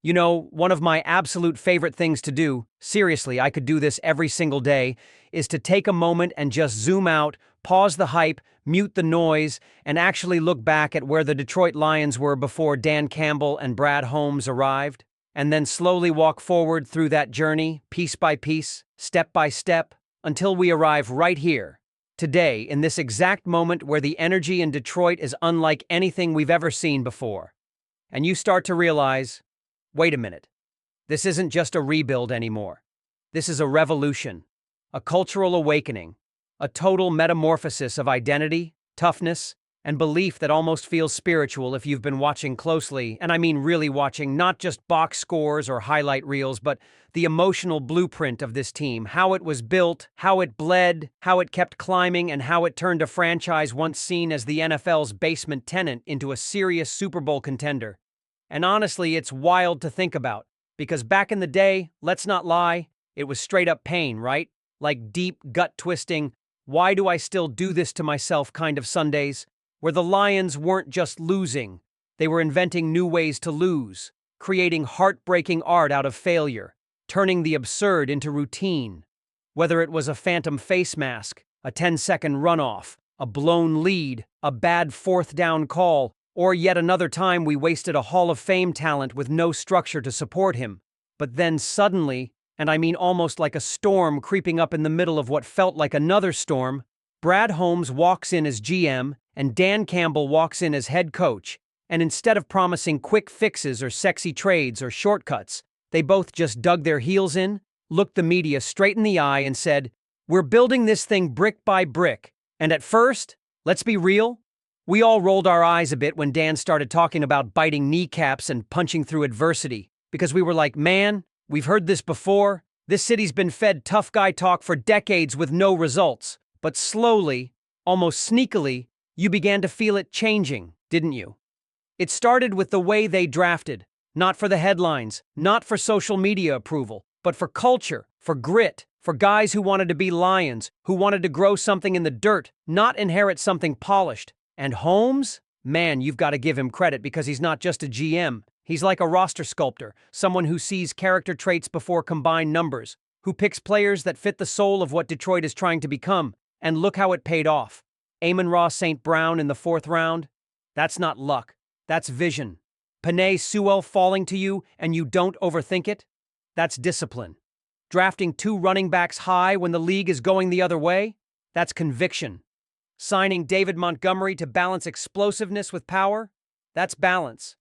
You know, one of my absolute favorite things to do, seriously, I could do this every single day, is to take a moment and just zoom out, pause the hype, mute the noise, and actually look back at where the Detroit Lions were before Dan Campbell and Brad Holmes arrived, and then slowly walk forward through that journey, piece by piece, step by step, until we arrive right here, today, in this exact moment where the energy in Detroit is unlike anything we've ever seen before. And you start to realize, wait a minute. This isn't just a rebuild anymore. This is a revolution, a cultural awakening, a total metamorphosis of identity, toughness, and belief that almost feels spiritual if you've been watching closely, and I mean really watching, not just box scores or highlight reels, but the emotional blueprint of this team, how it was built, how it bled, how it kept climbing, and how it turned a franchise once seen as the NFL's basement tenant into a serious Super Bowl contender. And honestly, it's wild to think about, because back in the day, let's not lie, it was straight up pain, right? Like deep, gut-twisting, why do I still do this to myself kind of Sundays, where the Lions weren't just losing, they were inventing new ways to lose, creating heartbreaking art out of failure, turning the absurd into routine. Whether it was a phantom face mask, a 10-second runoff, a blown lead, a bad fourth down call, or yet another time we wasted a Hall of Fame talent with no structure to support him. But then suddenly, and I mean almost like a storm creeping up in the middle of what felt like another storm, Brad Holmes walks in as GM and Dan Campbell walks in as head coach, and instead of promising quick fixes or sexy trades or shortcuts, they both just dug their heels in, looked the media straight in the eye and said, "We're building this thing brick by brick." And at first, let's be real, we all rolled our eyes a bit when Dan started talking about biting kneecaps and punching through adversity, because we were like, man, we've heard this before. This city's been fed tough guy talk for decades with no results. But slowly, almost sneakily, you began to feel it changing, didn't you? It started with the way they drafted, not for the headlines, not for social media approval, but for culture, for grit, for guys who wanted to be Lions, who wanted to grow something in the dirt, not inherit something polished. And Holmes? Man, you've got to give him credit because he's not just a GM. He's like a roster sculptor, someone who sees character traits before combined numbers, who picks players that fit the soul of what Detroit is trying to become. And look how it paid off. Amon-Ra St. Brown in the 4th round? That's not luck. That's vision. Penei Sewell falling to you and you don't overthink it? That's discipline. Drafting 2 running backs high when the league is going the other way? That's conviction. Signing David Montgomery to balance explosiveness with power? That's balance.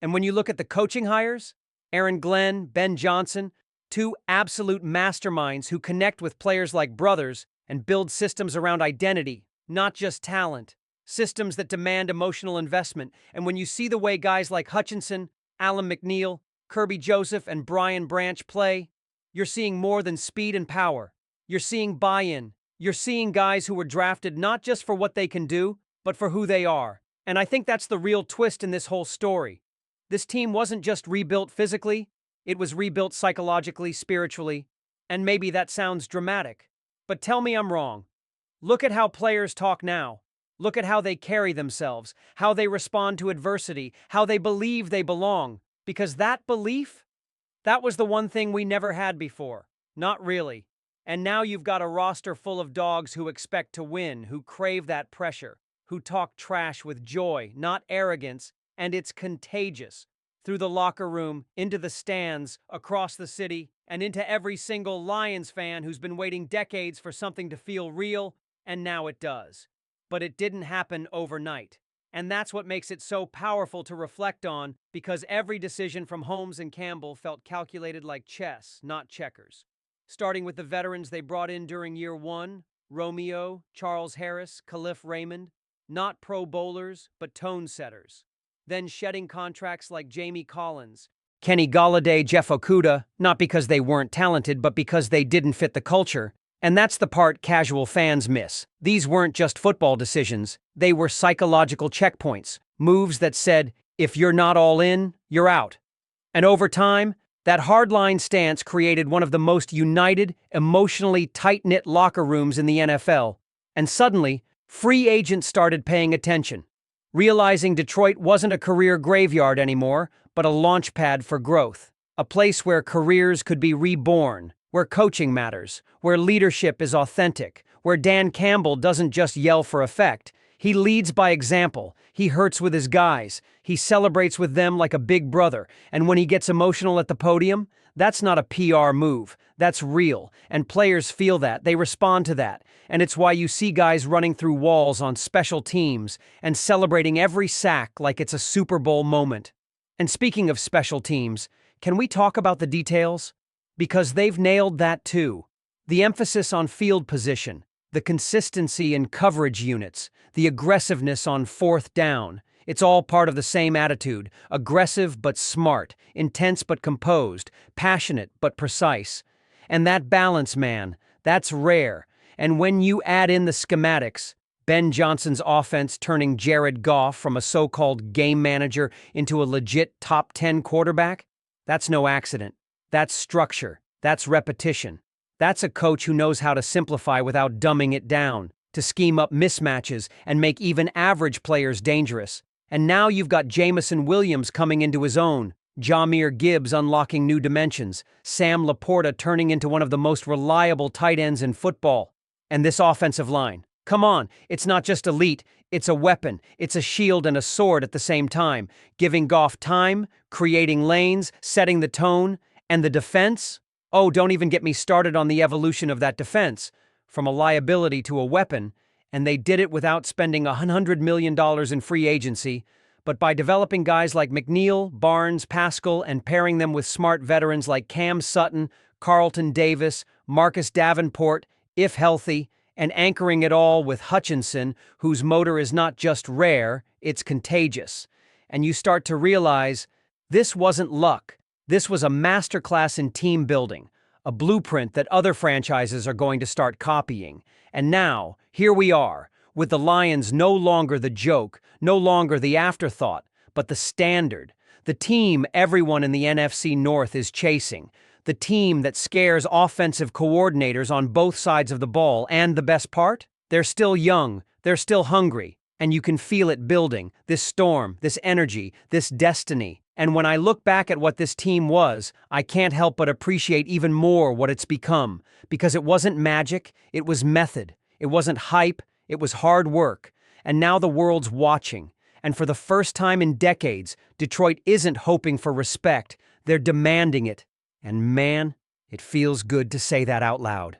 And when you look at the coaching hires, Aaron Glenn, Ben Johnson, 2 absolute masterminds who connect with players like brothers and build systems around identity, not just talent. Systems that demand emotional investment. And when you see the way guys like Hutchinson, Alan McNeil, Kirby Joseph, and Brian Branch play, you're seeing more than speed and power. You're seeing buy-in. You're seeing guys who were drafted not just for what they can do, but for who they are. And I think that's the real twist in this whole story. This team wasn't just rebuilt physically, it was rebuilt psychologically, spiritually, and maybe that sounds dramatic. But tell me I'm wrong. Look at how players talk now. Look at how they carry themselves, how they respond to adversity, how they believe they belong. Because that belief, that was the one thing we never had before. Not really. And now you've got a roster full of dogs who expect to win, who crave that pressure, who talk trash with joy, not arrogance, and it's contagious. Through the locker room, into the stands, across the city, and into every single Lions fan who's been waiting decades for something to feel real, and now it does. But it didn't happen overnight. And that's what makes it so powerful to reflect on, because every decision from Holmes and Campbell felt calculated like chess, not checkers. Starting with the veterans they brought in during year 1, Romeo, Charles Harris, Khalif Raymond, not pro bowlers, but tone setters. Then shedding contracts like Jamie Collins, Kenny Golladay, Jeff Okudah, not because they weren't talented, but because they didn't fit the culture. And that's the part casual fans miss. These weren't just football decisions, they were psychological checkpoints, moves that said, if you're not all in, you're out. And over time, that hardline stance created one of the most united, emotionally tight-knit locker rooms in the NFL. And suddenly, free agents started paying attention, realizing Detroit wasn't a career graveyard anymore, but a launchpad for growth. A place where careers could be reborn, where coaching matters, where leadership is authentic, where Dan Campbell doesn't just yell for effect. He leads by example. He hurts with his guys. He celebrates with them like a big brother. And when he gets emotional at the podium, that's not a PR move. That's real. And players feel that. They respond to that. And it's why you see guys running through walls on special teams and celebrating every sack like it's a Super Bowl moment. And speaking of special teams, can we talk about the details? Because they've nailed that too. The emphasis on field position, the consistency in coverage units, the aggressiveness on fourth down. It's all part of the same attitude, aggressive but smart, intense but composed, passionate but precise. And that balance, man, that's rare. And when you add in the schematics, Ben Johnson's offense turning Jared Goff from a so-called game manager into a legit top 10 quarterback, that's no accident. That's structure. That's repetition. That's a coach who knows how to simplify without dumbing it down, to scheme up mismatches and make even average players dangerous. And now you've got Jamison Williams coming into his own, Jahmyr Gibbs unlocking new dimensions, Sam Laporta turning into one of the most reliable tight ends in football. And this offensive line, come on, it's not just elite, it's a weapon, it's a shield and a sword at the same time, giving Goff time, creating lanes, setting the tone, and the defense? Oh, don't even get me started on the evolution of that defense, from a liability to a weapon, and they did it without spending $100 million in free agency, but by developing guys like McNeil, Barnes, Pascal, and pairing them with smart veterans like Cam Sutton, Carlton Davis, Marcus Davenport, if healthy, and anchoring it all with Hutchinson, whose motor is not just rare, it's contagious. And you start to realize this wasn't luck. This was a masterclass in team building, a blueprint that other franchises are going to start copying. And now, here we are, with the Lions no longer the joke, no longer the afterthought, but the standard. The team everyone in the NFC North is chasing. The team that scares offensive coordinators on both sides of the ball. And the best part? They're still young, they're still hungry, and you can feel it building, this storm, this energy, this destiny. And when I look back at what this team was, I can't help but appreciate even more what it's become, because it wasn't magic, it was method. It wasn't hype, it was hard work. And now the world's watching. And for the first time in decades, Detroit isn't hoping for respect, they're demanding it. And man, it feels good to say that out loud.